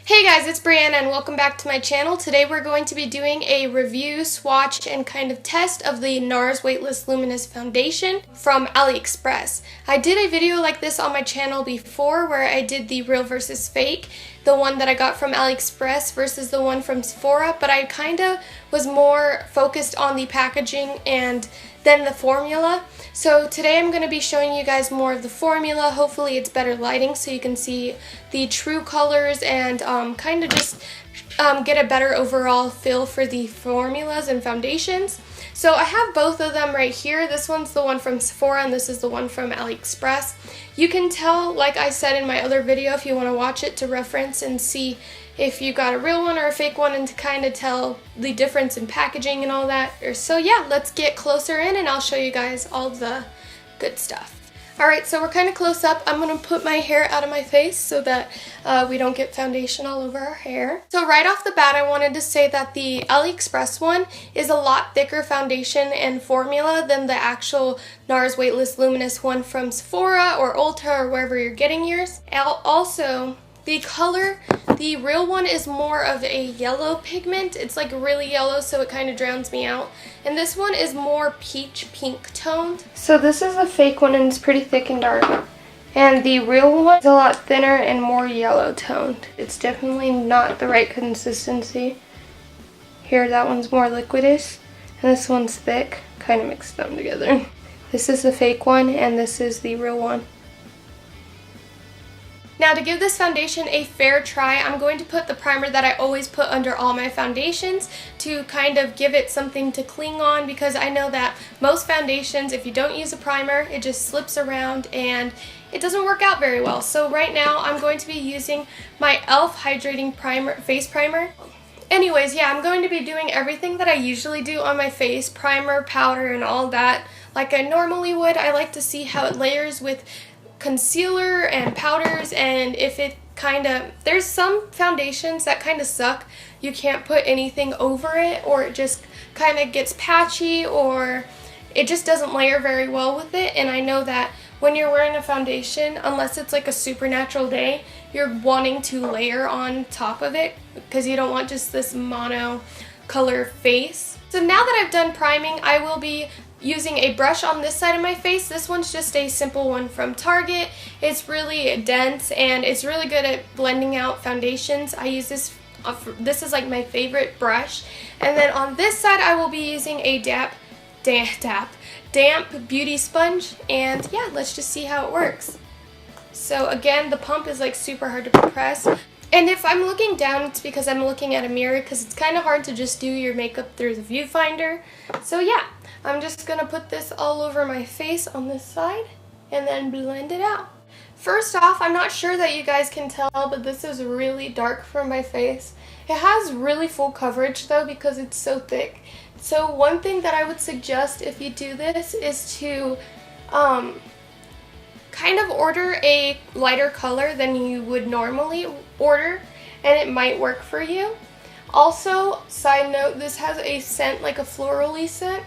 Hey guys, it's Brianna and welcome back to my channel. Today we're going to be doing a review, swatch, and kind of test of the Nars Weightless Luminous Foundation from AliExpress. I did a video like this on my channel before where I did the real versus fake, the one that I got from AliExpress versus the one from Sephora, but I kind of was more focused on the packaging and then the formula. So today I'm going to be showing you guys more of the formula. Hopefully it's better lighting so you can see the true colors and kind of just get a better overall feel for the formulas and foundations. So I have both of them right here. This one's the one from Sephora and this is the one from AliExpress. You can tell, like I said in my other video, if you want to watch it to reference and see if you got a real one or a fake one and to kind of tell the difference in packaging and all that. So yeah, let's get closer in and I'll show you guys all the good stuff. Alright, so we're kind of close up. I'm going to put my hair out of my face so that we don't get foundation all over our hair. So right off the bat, I wanted to say that the AliExpress one is a lot thicker foundation and formula than the actual Nars Weightless Luminous one from Sephora or Ulta or wherever you're getting yours. Also, the color, the real one is more of a yellow pigment. It's like really yellow, so it kind of drowns me out. And this one is more peach pink toned. So this is a fake one and it's pretty thick and dark. And the real one is a lot thinner and more yellow toned. It's definitely not the right consistency. Here, that one's more liquidous and this one's thick. Kind of mixed them together. This is the fake one and this is the real one. Now, to give this foundation a fair try, I'm going to put the primer that I always put under all my foundations to kind of give it something to cling on, because I know that most foundations, if you don't use a primer, it just slips around and it doesn't work out very well. So right now I'm going to be using my e.l.f. Hydrating Primer, Face Primer. Anyways, yeah, I'm going to be doing everything that I usually do on my face, primer, powder, and all that, like I normally would. I like to see how it layers with concealer and powders, and if it kind of, there's some foundations that kind of suck. You can't put anything over it, or it just kind of gets patchy, or it just doesn't layer very well with it. And I know that when you're wearing a foundation, unless it's like a supernatural day, you're wanting to layer on top of it because you don't want just this mono color face. So now that I've done priming, I will be using a brush on this side of my face. This one's just a simple one from Target. It's really dense and it's really good at blending out foundations. I use this, this is like my favorite brush. And then on this side I will be using a damp beauty sponge, and yeah, let's just see how it works. So again, the pump is like super hard to press. And if I'm looking down, it's because I'm looking at a mirror, because it's kind of hard to just do your makeup through the viewfinder. So yeah, I'm just going to put this all over my face on this side and then blend it out. First off, I'm not sure that you guys can tell, but this is really dark for my face. It has really full coverage though because it's so thick. So one thing that I would suggest if you do this is to kind of order a lighter color than you would normally order, and it might work for you. Also, side note, this has a scent, like a florally scent,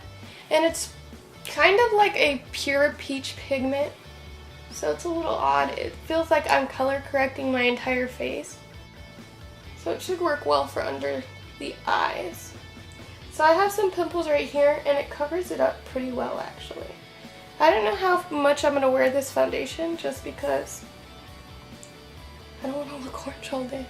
and it's kind of like a pure peach pigment, so it's a little odd. It feels like I'm color correcting my entire face, so it should work well for under the eyes. So I have some pimples right here and it covers it up pretty well actually. I don't know how much I'm going to wear this foundation just because I don't want to look orange all day.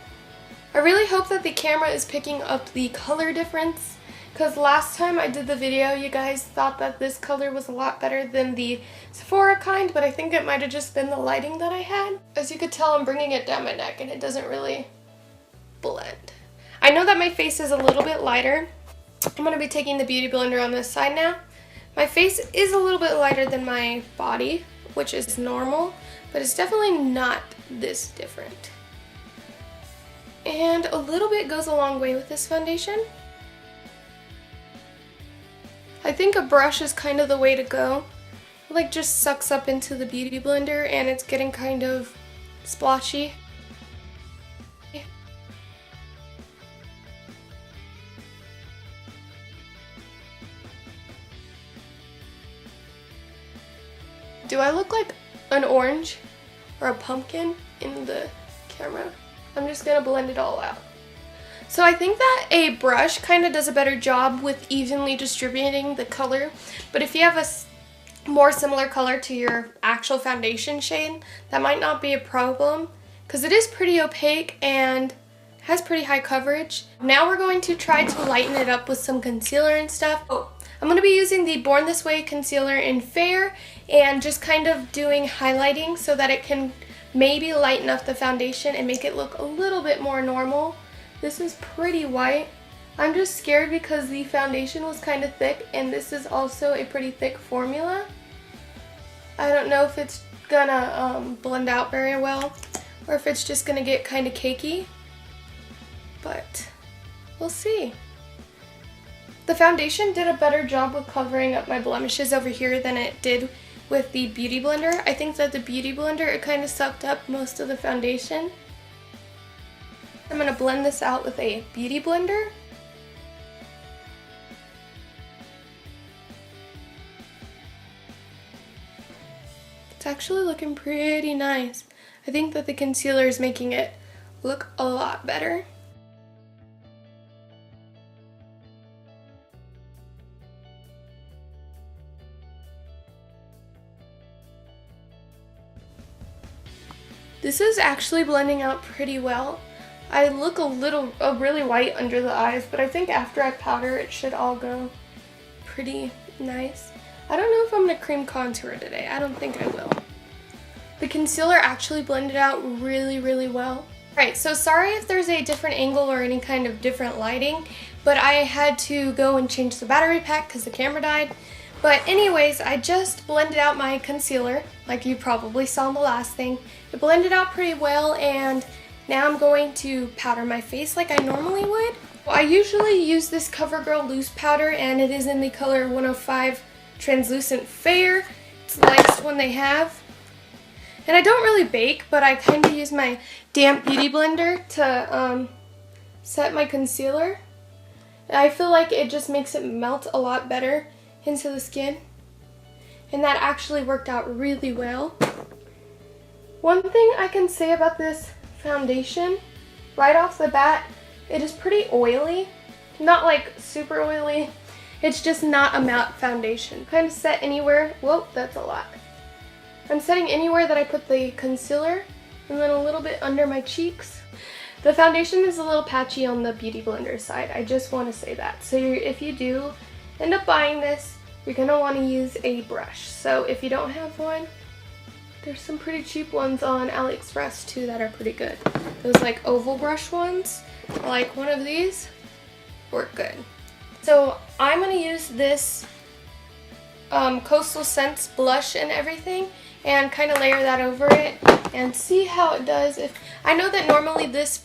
I really hope that the camera is picking up the color difference, because last time I did the video you guys thought that this color was a lot better than the Sephora kind, but I think it might have just been the lighting that I had. As you could tell, I'm bringing it down my neck and it doesn't really blend. I know that my face is a little bit lighter. I'm going to be taking the beauty blender on this side now. My face is a little bit lighter than my body, which is normal, but it's definitely not this different. And a little bit goes a long way with this foundation. I think a brush is kind of the way to go. It like just sucks up into the beauty blender and it's getting kind of splotchy. Do I look like an orange or a pumpkin in the camera? I'm just going to blend it all out. So I think that a brush kind of does a better job with evenly distributing the color, but if you have a more similar color to your actual foundation shade, that might not be a problem because it is pretty opaque and has pretty high coverage. Now we're going to try to lighten it up with some concealer and stuff. Oh, I'm going to be using the Born This Way concealer in Fair and just kind of doing highlighting so that it can maybe lighten up the foundation and make it look a little bit more normal. This is pretty white. I'm just scared because the foundation was kind of thick and this is also a pretty thick formula. I don't know if it's gonna blend out very well or if it's just gonna get kind of cakey, but we'll see. The foundation did a better job with covering up my blemishes over here than it did with the Beauty Blender. I think that the Beauty Blender, it kind of sucked up most of the foundation. I'm going to blend this out with a Beauty Blender. It's actually looking pretty nice. I think that the concealer is making it look a lot better. This is actually blending out pretty well. I look really white under the eyes, but I think after I powder it should all go pretty nice. I don't know if I'm going to cream contour today. I don't think I will. The concealer actually blended out really, really well. Alright, so sorry if there's a different angle or any kind of different lighting, but I had to go and change the battery pack because the camera died. But anyways, I just blended out my concealer, like you probably saw in the last thing. It blended out pretty well, and now I'm going to powder my face like I normally would. I usually use this CoverGirl loose powder, and it is in the color 105 Translucent Fair. It's the lightest one they have. And I don't really bake, but I kind of use my damp beauty blender to set my concealer. I feel like it just makes it melt a lot better into the skin. And that actually worked out really well. One thing I can say about this foundation, right off the bat, it is pretty oily. Not like super oily. It's just not a matte foundation. Kind of set anywhere. Whoa, that's a lot. I'm setting anywhere that I put the concealer and then a little bit under my cheeks. The foundation is a little patchy on the Beauty Blender side. I just want to say that. So if you do end up buying this, you're going to want to use a brush. So if you don't have one, there's some pretty cheap ones on AliExpress too that are pretty good. Those like oval brush ones, like one of these, work good. So I'm going to use this Coastal Scents blush and everything and kind of layer that over it and see how it does. I know that normally this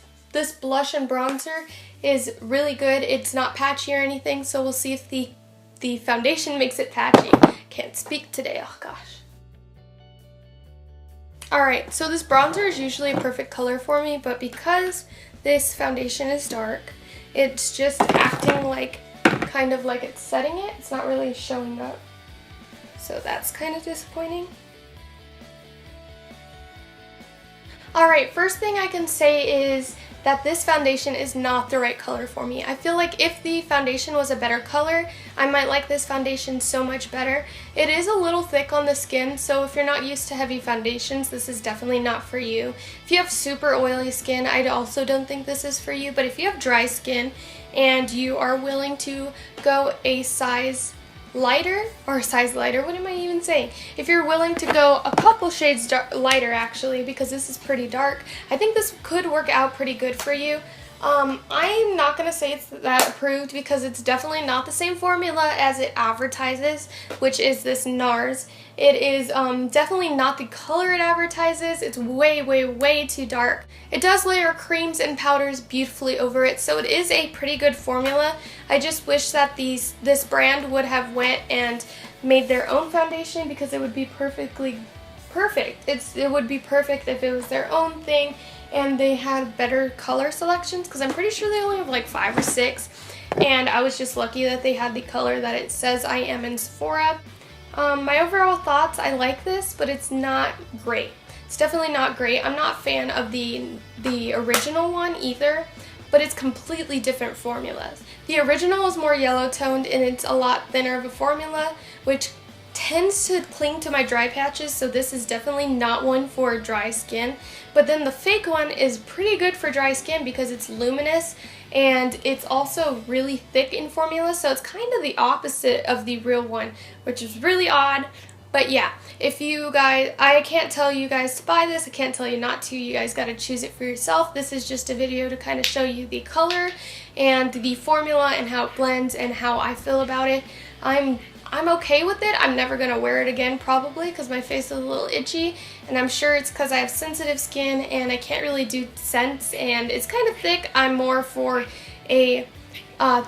blush and bronzer is really good. It's not patchy or anything, so we'll see if the foundation makes it patchy. Can't speak today, oh gosh. Alright, so this bronzer is usually a perfect color for me, but because this foundation is dark, it's just acting like, kind of like it's setting it. It's not really showing up. So that's kind of disappointing. Alright, first thing I can say is that this foundation is not the right color for me. I feel like if the foundation was a better color, I might like this foundation so much better. It is a little thick on the skin, so if you're not used to heavy foundations, this is definitely not for you. If you have super oily skin, I also don't think this is for you, but if you have dry skin and you are willing to go a size lighter, what am I even saying? If you're willing to go a couple shades lighter actually, because this is pretty dark, I think this could work out pretty good for you. I'm not going to say it's that approved because it's definitely not the same formula as it advertises, which is this Nars. It is definitely not the color it advertises. It's way, way, way too dark. It does layer creams and powders beautifully over it, so it is a pretty good formula. I just wish that this brand would have went and made their own foundation because it would be perfectly perfect. It would be perfect if it was their own thing and they had better color selections, because I'm pretty sure they only have like 5 or 6, and I was just lucky that they had the color that it says I am in Sephora. My overall thoughts, I like this, but it's not great. It's definitely not great. I'm not a fan of the original one either, but it's completely different formulas. The original is more yellow toned and it's a lot thinner of a formula, which tends to cling to my dry patches, so this is definitely not one for dry skin. But then the fake one is pretty good for dry skin because it's luminous and it's also really thick in formula, so it's kind of the opposite of the real one, which is really odd. But yeah, if you guys, I can't tell you guys to buy this, I can't tell you not to, you guys gotta choose it for yourself. This is just a video to kind of show you the color and the formula and how it blends and how I feel about it. I'm okay with it. I'm never gonna wear it again probably because my face is a little itchy, and I'm sure it's because I have sensitive skin and I can't really do scents and it's kind of thick. I'm more for a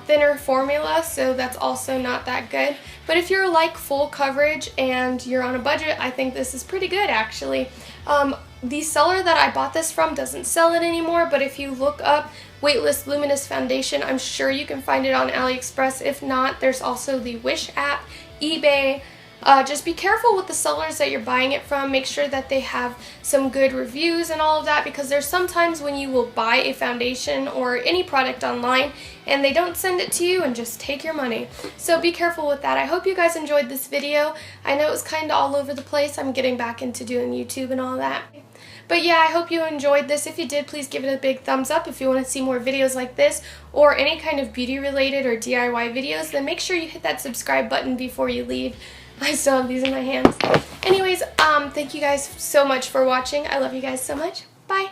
thinner formula, so that's also not that good. But if you're like full coverage and you're on a budget, I think this is pretty good actually. The seller that I bought this from doesn't sell it anymore, but if you look up Weightless Luminous Foundation, I'm sure you can find it on AliExpress. If not, there's also the Wish app, eBay. Just be careful with the sellers that you're buying it from. Make sure that they have some good reviews and all of that, because there's sometimes when you will buy a foundation or any product online and they don't send it to you and just take your money. So be careful with that. I hope you guys enjoyed this video. I know it was kind of all over the place. I'm getting back into doing YouTube and all that. But yeah, I hope you enjoyed this. If you did, please give it a big thumbs up. If you want to see more videos like this or any kind of beauty related or DIY videos, then make sure you hit that subscribe button before you leave. I still have these in my hands. Anyways, thank you guys so much for watching. I love you guys so much. Bye.